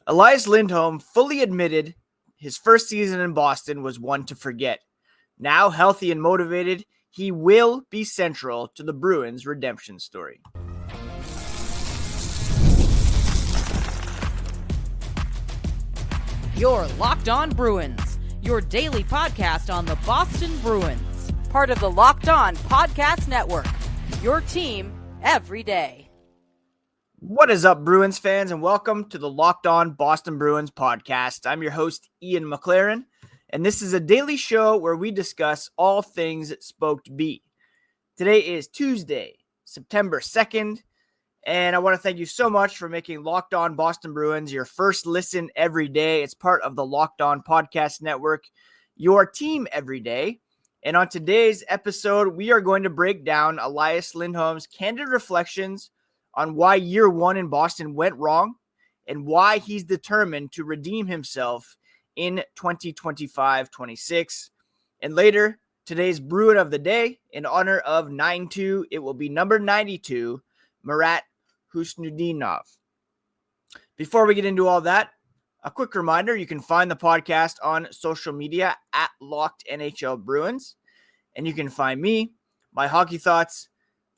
Elias Lindholm fully admitted his first season in Boston was one to forget. Now healthy and motivated, he will be central to the Bruins' redemption story. You're Locked On Bruins, your daily podcast on the Boston Bruins. Part of the Locked On Podcast Network, your team every day. What is up, Bruins fans, and welcome to the Locked On Boston Bruins podcast. I'm your host, Ian McLaren, and this is a daily show where we discuss all things Spoked B. Today is Tuesday, September 2nd, and I want to thank you so much for making Locked On Boston Bruins your first listen every day. It's part of the Locked On Podcast Network, your team every day. And on today's episode, we are going to break down Elias Lindholm's candid reflections on why year one in Boston went wrong and why he's determined to redeem himself in 2025-26. And later, today's Bruin of the Day, in honor of 9-2, it will be number 92, Marat Khusnutdinov. Before we get into all that, a quick reminder, you can find the podcast on social media at Locked NHL Bruins. And you can find me, my hockey thoughts,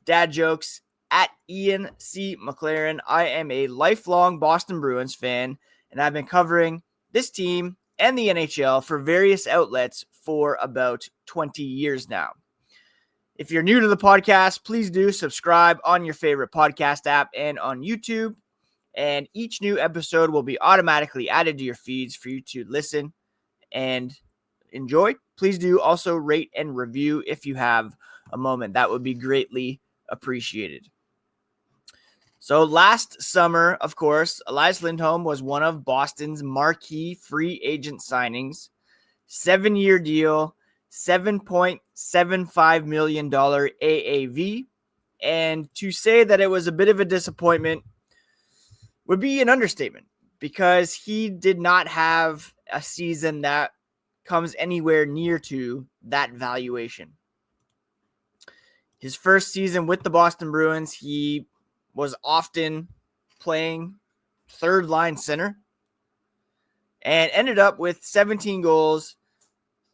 dad jokes, at Ian C. McLaren. I am a lifelong Boston Bruins fan, and I've been covering this team and the NHL for various outlets for about 20 years now. If you're new to the podcast, please do subscribe on your favorite podcast app and on YouTube. And each new episode will be automatically added to your feeds for you to listen and enjoy. Please do also rate and review if you have a moment. That would be greatly appreciated. So last summer, of course, Elias Lindholm was one of Boston's marquee free agent signings. 7-year deal, $7.75 million AAV. And to say that it was a bit of a disappointment would be an understatement, because he did not have a season that comes anywhere near to that valuation. His first season with the Boston Bruins, he was often playing third line center and ended up with 17 goals,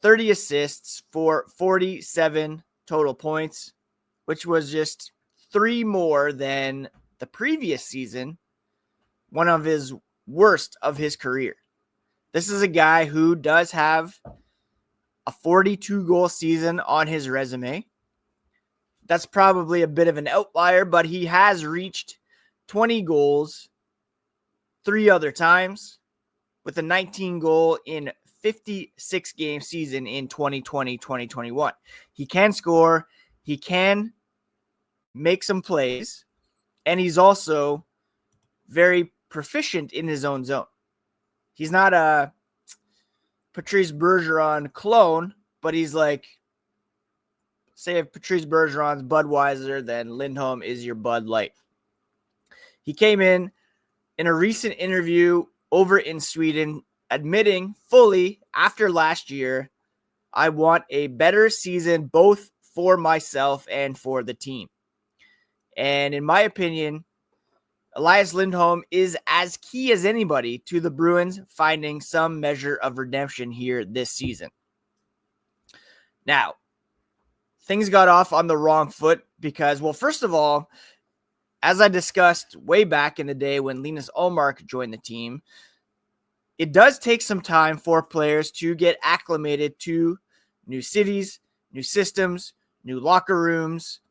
30 assists for 47 total points, which was just 3 more than the previous season, one of his worst of his career. This is a guy who does have a 42-goal season on his resume. That's probably a bit of an outlier, but he has reached 20 goals 3 other times with a 19-goal in 56-game season in 2020-2021. He can score, he can make some plays, and he's also very proficient in his own zone. He's not a Patrice Bergeron clone, but he's like, say if Patrice Bergeron's Budweiser, then Lindholm is your Bud Light. He came in a recent interview over in Sweden, admitting fully after last year, I want a better season both for myself and for the team. And in my opinion, Elias Lindholm is as key as anybody to the Bruins finding some measure of redemption here this season. Now, things got off on the wrong foot because, well, first of all, as I discussed way back in the day when Linus Ullmark joined the team, it does take some time for players to get acclimated to new cities, new systems, new locker rooms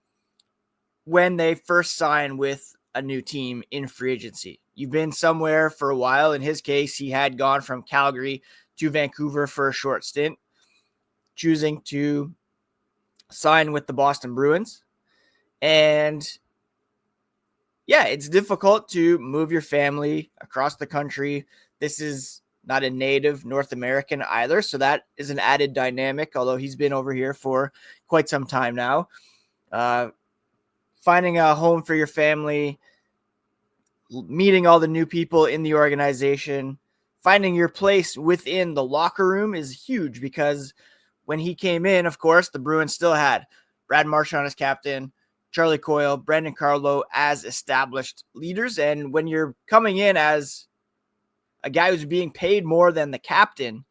when they first sign with a new team in free agency. You've been somewhere for a while. In his case, he had gone from Calgary to Vancouver for a short stint, choosing to sign with the Boston Bruins. And yeah, it's difficult to move your family across the country. This is not a native North American either, so that is an added dynamic, although he's been over here for quite some time now. Finding a home for your family, meeting all the new people in the organization, finding your place within the locker room is huge, because when he came in, of course, the Bruins still had Brad Marchand as captain, Charlie Coyle, Brandon Carlo as established leaders. And when you're coming in as a guy who's being paid more than the captain,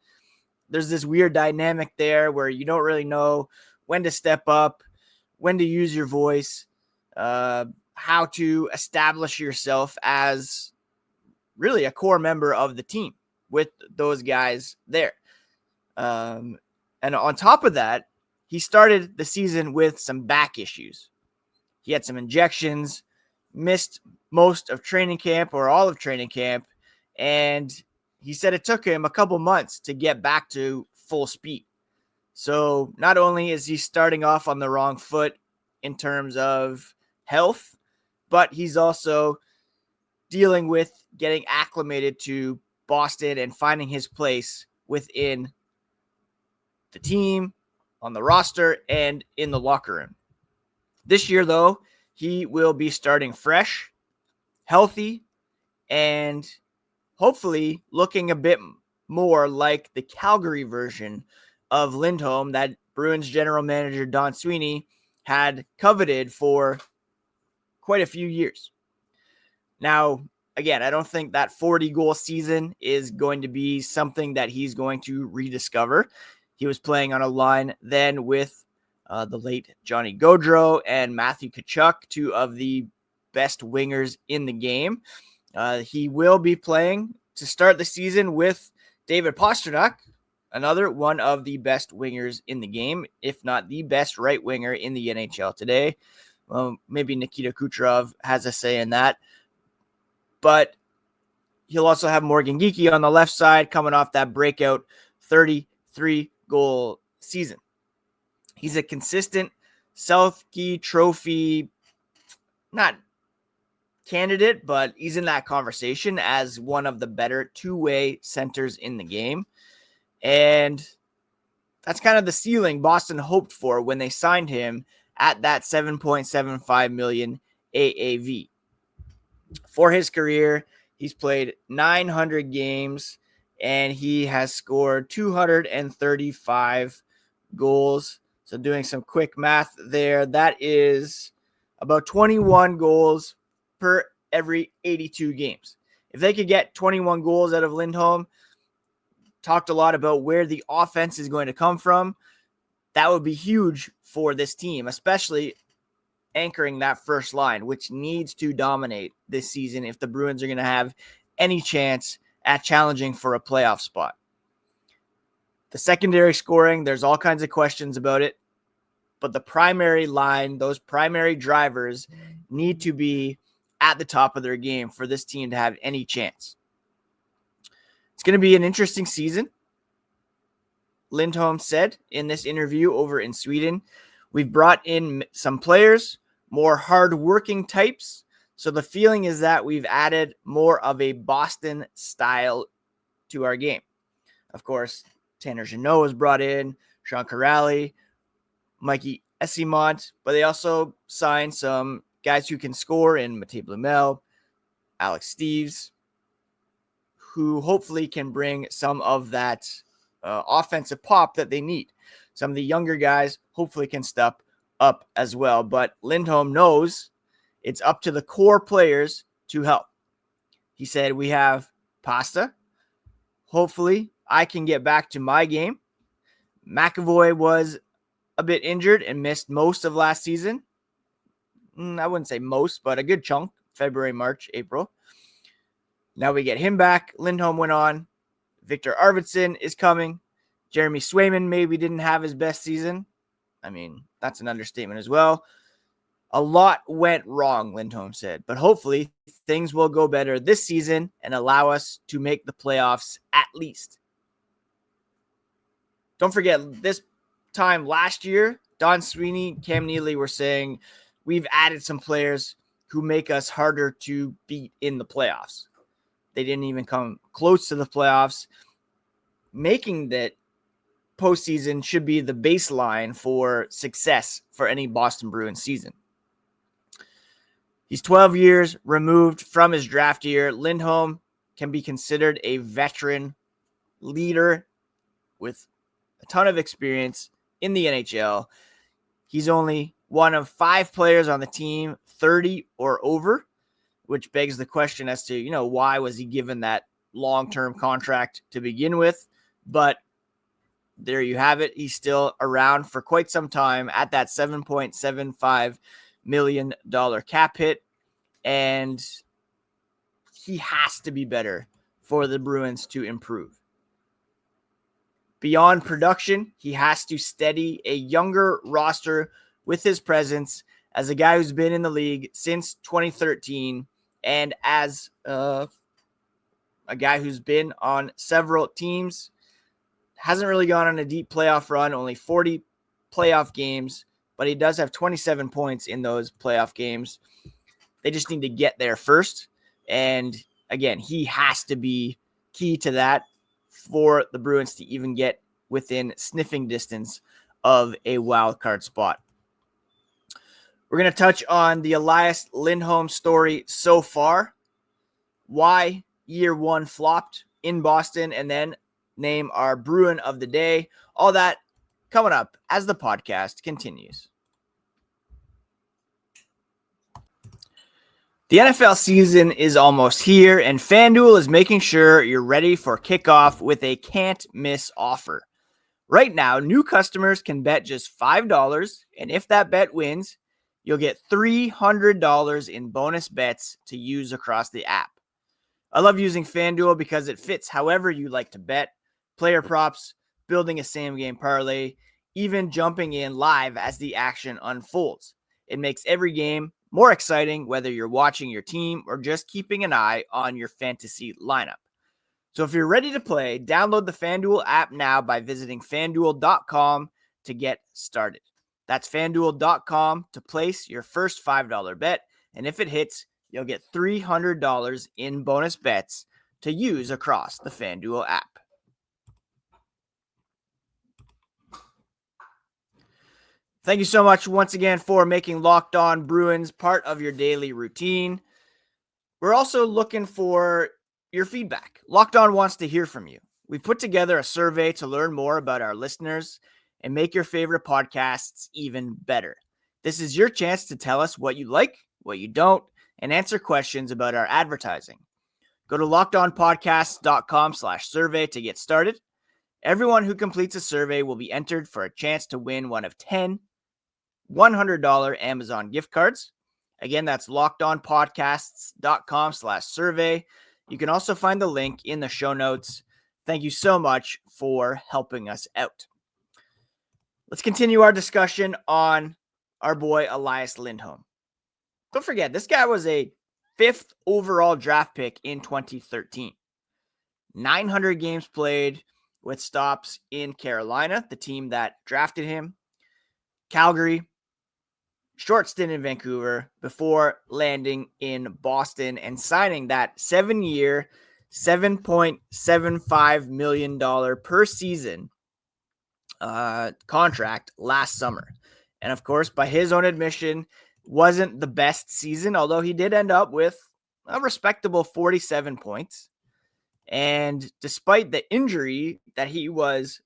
there's this weird dynamic there where you don't really know when to step up, when to use your voice, how to establish yourself as really a core member of the team with those guys there. And on top of that, he started the season with some back issues. He had some injections, missed most of training camp or all of training camp, and he said it took him a couple months to get back to full speed. So not only is he starting off on the wrong foot in terms of health, but he's also dealing with getting acclimated to Boston and finding his place within the team, on the roster, and in the locker room. This year, though, he will be starting fresh, healthy, and hopefully looking a bit more like the Calgary version of Lindholm that Bruins general manager Don Sweeney had coveted for quite a few years. Now, again, I don't think that 40-goal season is going to be something that he's going to rediscover. He was playing on a line then with the late Johnny Gaudreau and Matthew Tkachuk, two of the best wingers in the game. He will be playing to start the season with David Pastrnak, another one of the best wingers in the game, if not the best right winger in the NHL today. Well, maybe Nikita Kucherov has a say in that. But he'll also have Morgan Geekie on the left side coming off that breakout 33-goal season. He's a consistent Selke Trophy, not candidate, but he's in that conversation as one of the better two-way centers in the game. And that's kind of the ceiling Boston hoped for when they signed him at that $7.75 million AAV. For his career, he's played 900 games, and he has scored 235 goals. So doing some quick math there, that is about 21 goals per every 82 games. If they could get 21 goals out of Lindholm, talked a lot about where the offense is going to come from. That would be huge for this team, especially anchoring that first line, which needs to dominate this season if the Bruins are going to have any chance at challenging for a playoff spot. The secondary scoring, there's all kinds of questions about it, but the primary line, those primary drivers need to be at the top of their game for this team to have any chance. It's going to be an interesting season. Lindholm said in this interview over in Sweden, we've brought in some players, more hard-working types. So the feeling is that we've added more of a Boston style to our game. Of course, Tanner Jeannot was brought in, Sean Corrali, Mikey Esimont, but they also signed some guys who can score in Matej Blumel, Alex Steeves, who hopefully can bring some of that offensive pop that they need. Some of the younger guys hopefully can step up as well, but Lindholm knows it's up to the core players to help. He said, we have Pasta. Hopefully I can get back to my game. McAvoy was a bit injured and missed most of last season. I wouldn't say most, but a good chunk, February, March, April. Now we get him back. Lindholm went on. Viktor Arvidsson is coming. Jeremy Swayman maybe didn't have his best season. I mean, that's an understatement as well. A lot went wrong, Lindholm said, but hopefully things will go better this season and allow us to make the playoffs at least. Don't forget, this time last year, Don Sweeney, Cam Neely were saying we've added some players who make us harder to beat in the playoffs. They didn't even come close to the playoffs, making that postseason should be the baseline for success for any Boston Bruins season. He's 12 years removed from his draft year. Lindholm can be considered a veteran leader with a ton of experience in the NHL. He's only one of 5 players on the team 30 or over, which begs the question as to, why was he given that long-term contract to begin with, but there you have it. He's still around for quite some time at that $7.75 million cap hit, and he has to be better for the Bruins to improve. Beyond production, he has to steady a younger roster with his presence as a guy who's been in the league since 2013 and as a guy who's been on several teams. Hasn't really gone on a deep playoff run, only 40 playoff games, but he does have 27 points in those playoff games. They just need to get there first. And again, he has to be key to that for the Bruins to even get within sniffing distance of a wild card spot. We're going to touch on the Elias Lindholm story so far, why year one flopped in Boston, and then name our Bruin of the day. All that coming up as the podcast continues. The NFL season is almost here, and FanDuel is making sure you're ready for kickoff with a can't-miss offer. Right now, new customers can bet just $5, and if that bet wins, you'll get $300 in bonus bets to use across the app. I love using FanDuel because it fits however you like to bet. Player props, building a same-game parlay, even jumping in live as the action unfolds. It makes every game more exciting, whether you're watching your team or just keeping an eye on your fantasy lineup. So if you're ready to play, download the FanDuel app now by visiting FanDuel.com to get started. That's FanDuel.com to place your first $5 bet, and if it hits, you'll get $300 in bonus bets to use across the FanDuel app. Thank you so much once again for making Locked On Bruins part of your daily routine. We're also looking for your feedback. Locked On wants to hear from you. We've put together a survey to learn more about our listeners and make your favorite podcasts even better. This is your chance to tell us what you like, what you don't, and answer questions about our advertising. Go to lockedonpodcasts.com/survey to get started. Everyone who completes a survey will be entered for a chance to win one of 10 $100 Amazon gift cards. Again, that's lockedonpodcasts.com/survey. You can also find the link in the show notes. Thank you so much for helping us out. Let's continue our discussion on our boy Elias Lindholm. Don't forget, this guy was a 5th overall draft pick in 2013. 900 games played with stops in Carolina, the team that drafted him, Calgary, short stint in Vancouver before landing in Boston and signing that 7-year, $7.75 million per season contract last summer. And of course, by his own admission, wasn't the best season, although he did end up with a respectable 47 points. And despite the injury that he was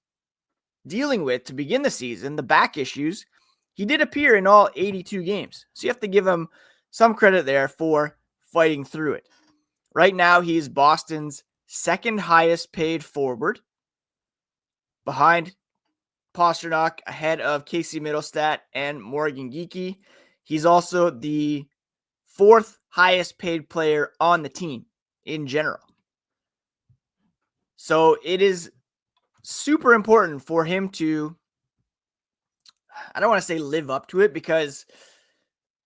dealing with to begin the season, the back issues, he did appear in all 82 games. So you have to give him some credit there for fighting through it. Right now, he's Boston's second highest paid forward, behind Pastrnak, ahead of Casey Middlestat and Morgan Geekie. He's also the 4th highest paid player on the team in general. So it is super important for him to, I don't want to say live up to it, because,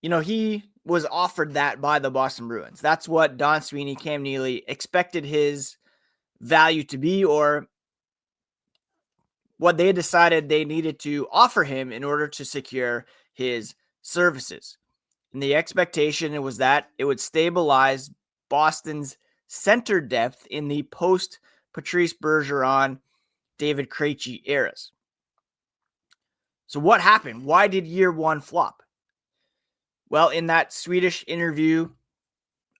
he was offered that by the Boston Bruins. That's what Don Sweeney, Cam Neely expected his value to be, or what they decided they needed to offer him in order to secure his services. And the expectation was that it would stabilize Boston's center depth in the post-Patrice Bergeron, David Krejci eras. So what happened? Why did year one flop? Well, in that Swedish interview,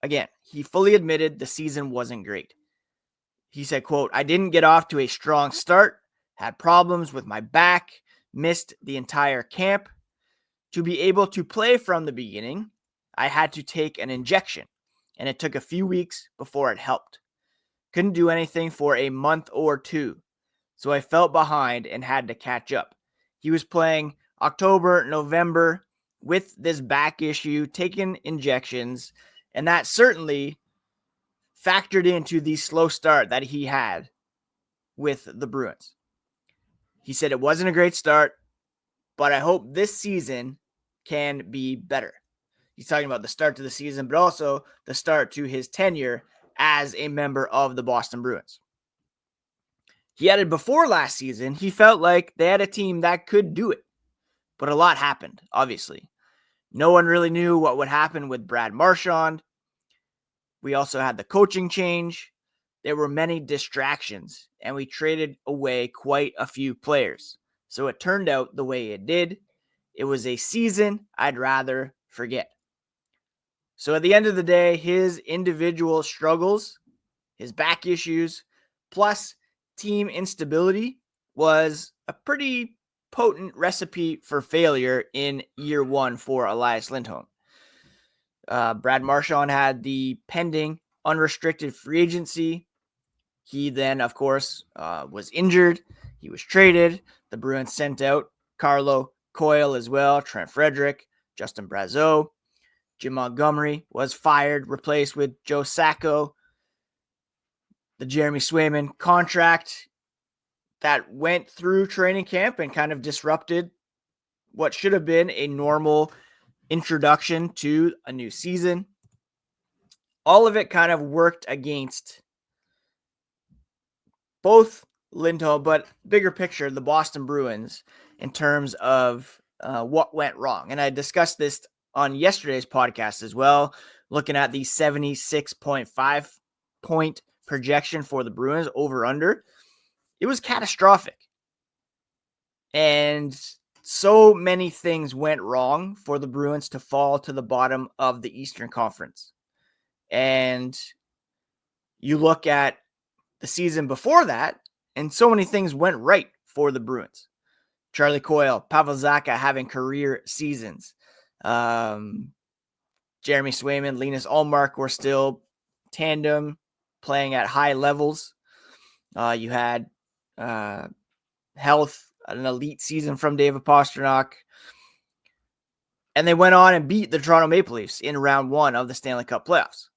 again, he fully admitted the season wasn't great. He said, quote, "I didn't get off to a strong start, had problems with my back, missed the entire camp. To be able to play from the beginning, I had to take an injection, and it took a few weeks before it helped. Couldn't do anything for a month or two, so I felt behind and had to catch up. He was playing October, November with this back issue, taking injections, and that certainly factored into the slow start that he had with the Bruins. He said it wasn't a great start, but I hope this season can be better. He's talking about the start to the season, but also the start to his tenure as a member of the Boston Bruins. He added before last season, he felt like they had a team that could do it, but a lot happened, obviously. No one really knew what would happen with Brad Marchand. We also had the coaching change. There were many distractions, and we traded away quite a few players. So it turned out the way it did. It was a season I'd rather forget. So at the end of the day, his individual struggles, his back issues, plus team instability was a pretty potent recipe for failure in year one for Elias Lindholm. Brad Marchand had the pending unrestricted free agency. He then, of course, was injured. He was traded. The Bruins sent out Carlo Coyle as well, Trent Frederick, Justin Brazeau. Jim Montgomery was fired, replaced with Joe Sacco. The Jeremy Swayman contract that went through training camp and kind of disrupted what should have been a normal introduction to a new season. All of it kind of worked against both Lindholm, but bigger picture, the Boston Bruins in terms of what went wrong. And I discussed this on yesterday's podcast as well, looking at the 76.5 point projection for the Bruins over under. It was catastrophic. And so many things went wrong for the Bruins to fall to the bottom of the Eastern Conference. And you look at the season before that, and so many things went right for the Bruins. Charlie Coyle, Pavel Zacha having career seasons. Jeremy Swayman, Linus Ullmark were still tandem, playing at high levels. You had health, an elite season from David Pastrnak. And they went on and beat the Toronto Maple Leafs in round one of the Stanley Cup playoffs.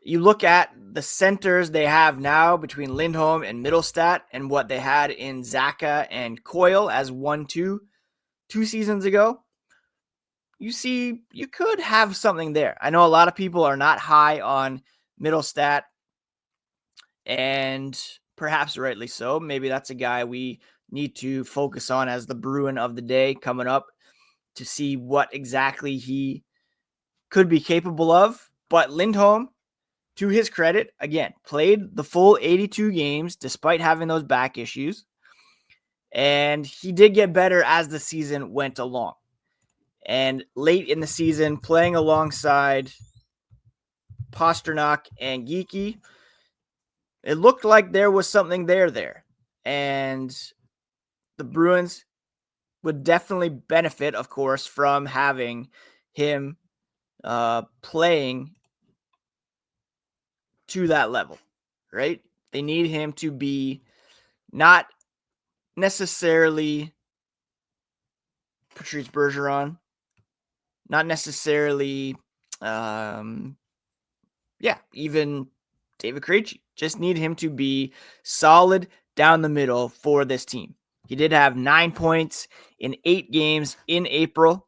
You look at the centers they have now between Lindholm and Middlestat and what they had in Zacha and Coyle as 1-2 2 seasons ago. You see, you could have something there. I know a lot of people are not high on Middlestat, and perhaps rightly so. Maybe that's a guy we need to focus on as the Bruin of the day coming up to see what exactly he could be capable of. But Lindholm, to his credit, again, played the full 82 games despite having those back issues. And he did get better as the season went along. And late in the season, playing alongside Pastrnak and Geekie, it looked like there was something there. And the Bruins would definitely benefit, of course, from having him playing to that level, right? They need him to be not necessarily Patrice Bergeron, not necessarily, even David Krejci. Just need him to be solid down the middle for this team. He did have 9 points in 8 games in April.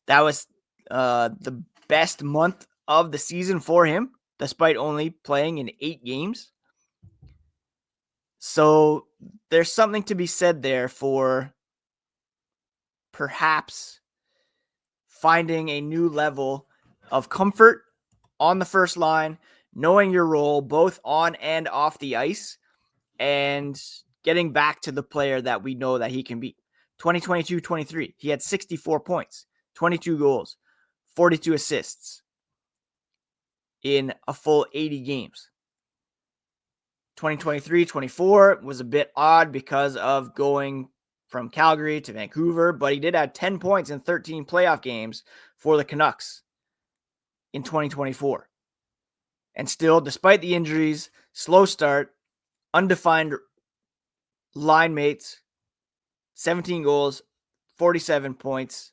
That was the best month of the season for him, despite only playing in 8 games. So there's something to be said there for perhaps finding a new level of comfort on the first line, knowing your role both on and off the ice, and getting back to the player that we know that he can be. 2022-23, he had 64 points, 22 goals, 42 assists in a full 80 games. 2023-24 was a bit odd because of going from Calgary to Vancouver, but he did have 10 points in 13 playoff games for the Canucks in 2024. And still, despite the injuries, slow start, undefined line mates, 17 goals, 47 points.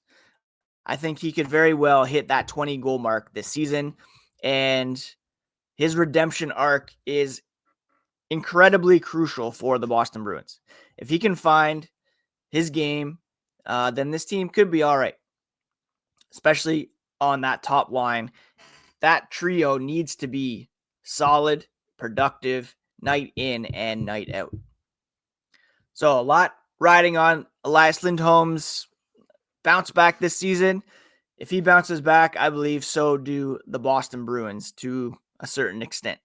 I think he could very well hit that 20 goal mark this season. And his redemption arc is incredibly crucial for the Boston Bruins. If he can find his game, then this team could be all right, especially on that top line. That trio needs to be solid, productive, night in and night out. So a lot riding on Elias Lindholm's bounce back this season. If he bounces back, I believe so do the Boston Bruins to a certain extent.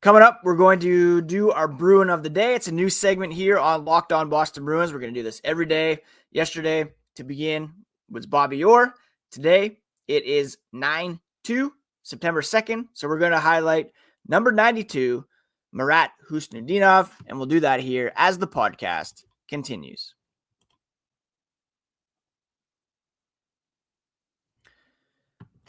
Coming up, we're going to do our Bruin of the Day. It's a new segment here on Locked On Boston Bruins. We're going to do this every day. Yesterday, to begin, was Bobby Orr. Today, it is 9-2, September 2nd. So we're going to highlight number 92, Marat Khusnutdinov, and we'll do that here as the podcast continues.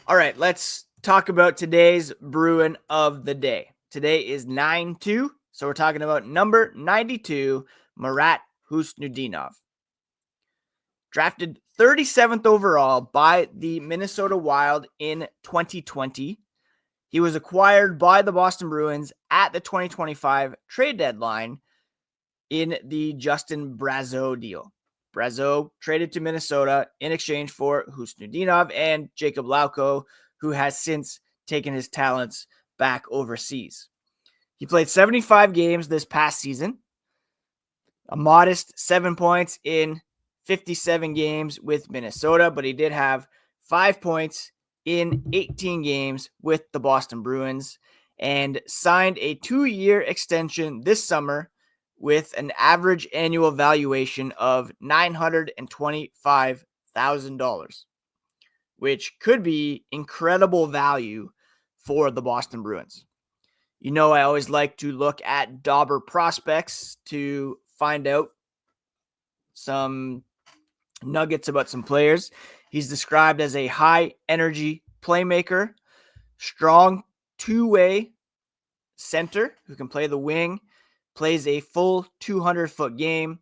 All right, let's talk about today's Bruin of the Day. Today is 9-2, so we're talking about number 92, Marat Khusnutdinov. Drafted 37th overall by the Minnesota Wild in 2020. He was acquired by the Boston Bruins at the 2025 trade deadline in the Justin Brazeau deal. Brazeau traded to Minnesota in exchange for Khusnutdinov and Jacob Lauko, who has since taken his talents back overseas. He played 75 games this past season, a modest 7 points in 57 games with Minnesota, but he did have 5 points in 18 games with the Boston Bruins and signed a 2-year extension this summer with an average annual valuation of $925,000, which could be incredible value for the Boston Bruins. You know, I always like to look at Dauber prospects to find out some nuggets about some players. He's described as a high-energy playmaker, strong two-way center who can play the wing, plays a full 200-foot game,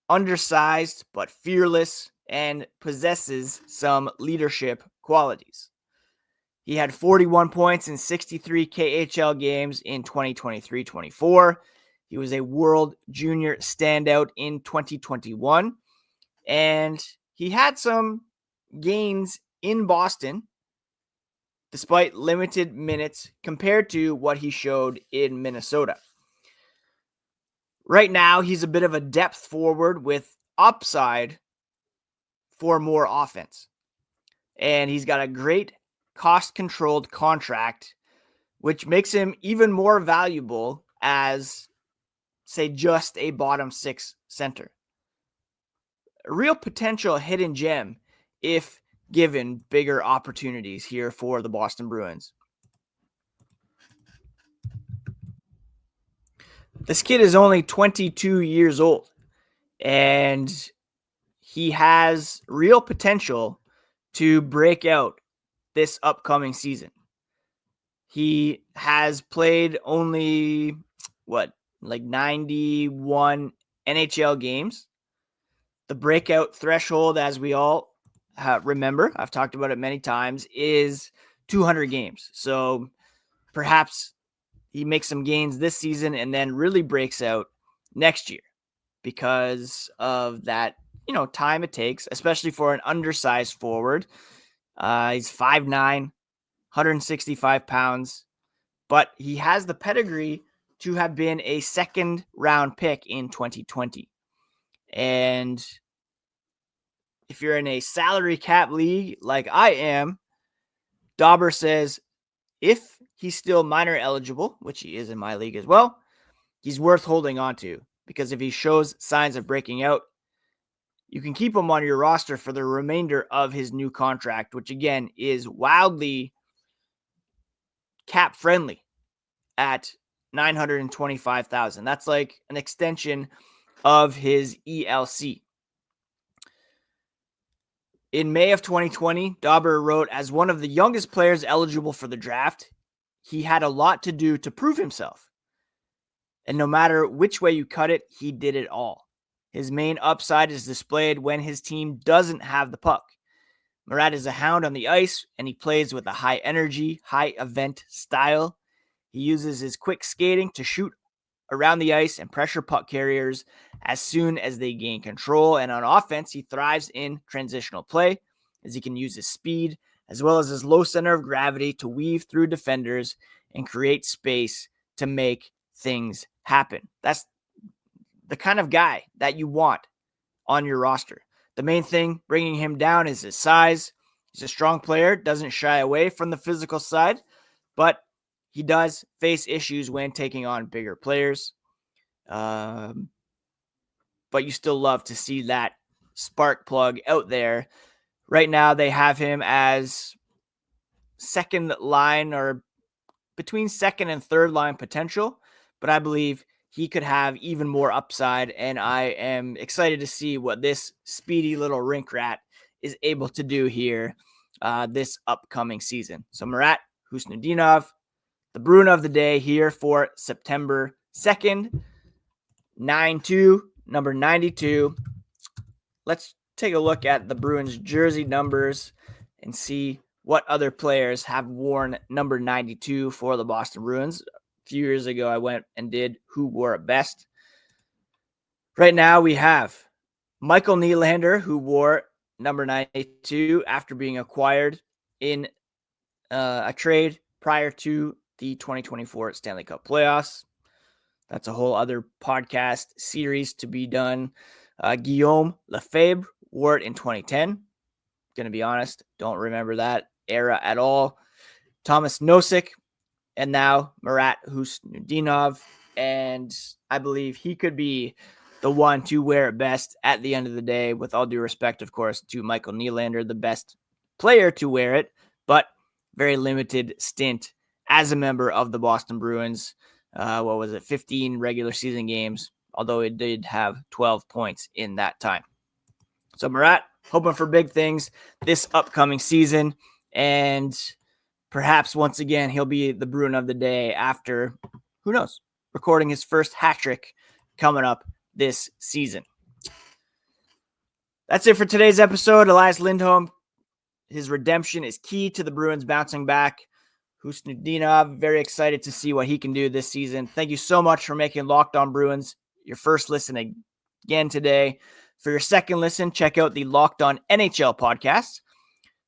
undersized but fearless, and possesses some leadership qualities. He had 41 points in 63 KHL games in 2023-24. He was a World Junior standout in 2021. And he had some gains in Boston despite limited minutes compared to what he showed in Minnesota. Right now, he's a bit of a depth forward with upside for more offense. And he's got a great cost-controlled contract, which makes him even more valuable as, say, just a bottom six center. A real potential hidden gem if given bigger opportunities here for the Boston Bruins. This kid is only 22 years old, and he has real potential to break out this upcoming season. He has played only, 91 NHL games. The breakout threshold, as we all remember, I've talked about it many times, is 200 games. So perhaps he makes some gains this season and then really breaks out next year because of that, time it takes, especially for an undersized forward. He's 5'9", 165 pounds, but he has the pedigree to have been a second round pick in 2020. And if you're in a salary cap league like I am, Dauber says if he's still minor eligible, which he is in my league as well, he's worth holding on to, because if he shows signs of breaking out, you can keep him on your roster for the remainder of his new contract, which again is wildly cap friendly at $925,000. That's like an extension of his ELC. In May of 2020, Dauber wrote, as one of the youngest players eligible for the draft, he had a lot to do to prove himself. And no matter which way you cut it, he did it all. His main upside is displayed when his team doesn't have the puck. Marat is a hound on the ice, and he plays with a high energy, high event style. He uses his quick skating to shoot around the ice and pressure puck carriers as soon as they gain control. And on offense, he thrives in transitional play, as he can use his speed as well as his low center of gravity to weave through defenders and create space to make things happen. That's the kind of guy that you want on your roster. The main thing bringing him down is his size. He's a strong player, doesn't shy away from the physical side, but he does face issues when taking on bigger players. But you still love to see that spark plug out there. Right now, they have him as second line or between second and third line potential, but I believe he could have even more upside, and I am excited to see what this speedy little rink rat is able to do here this upcoming season. So Marat Khusnutdinov, the Bruin of the day here for September 2nd, 9-2, number 92. Let's take a look at the Bruins jersey numbers and see what other players have worn number 92 for the Boston Bruins. A few years ago, I went and did who wore it best. Right now, we have Michael Nylander, who wore number 92 after being acquired in a trade prior to the 2024 Stanley Cup playoffs. That's a whole other podcast series to be done. Guillaume Lefebvre wore it in 2010. Going to be honest, don't remember that era at all. Thomas Nosek, and now Marat Khusnutdinov, and I believe he could be the one to wear it best at the end of the day, with all due respect, of course, to Michael Nylander, the best player to wear it, but very limited stint as a member of the Boston Bruins. 15 regular season games, although it did have 12 points in that time. So Marat, hoping for big things this upcoming season, and perhaps once again, he'll be the Bruin of the day after, who knows, recording his first hat trick coming up this season. That's it for today's episode. Elias Lindholm, his redemption is key to the Bruins bouncing back. Khusnutdinov, very excited to see what he can do this season. Thank you so much for making Locked On Bruins your first listen again today. For your second listen, check out the Locked On NHL podcast.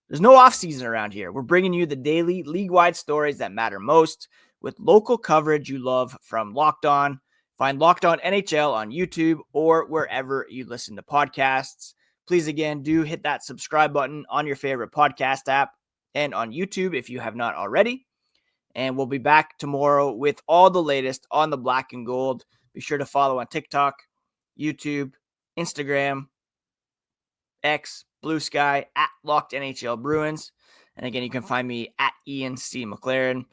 There's no offseason around here. We're bringing you the daily league-wide stories that matter most with local coverage you love from Locked On. Find Locked On NHL on YouTube or wherever you listen to podcasts. Please, again, do hit that subscribe button on your favorite podcast app and on YouTube if you have not already. And we'll be back tomorrow with all the latest on the black and gold. Be sure to follow on TikTok, YouTube, Instagram, X, Blue Sky, at Locked NHL Bruins. And again, you can find me at Ian C. McLaren.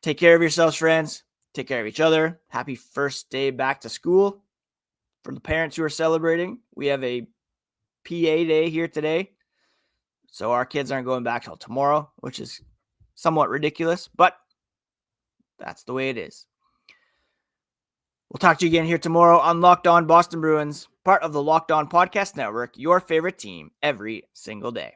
Take care of yourselves, friends. Take care of each other. Happy first day back to school. For the parents who are celebrating, we have a PA day here today. So our kids aren't going back till tomorrow, which is somewhat ridiculous, but that's the way it is. We'll talk to you again here tomorrow on Locked On Boston Bruins, part of the Locked On Podcast Network, your favorite team every single day.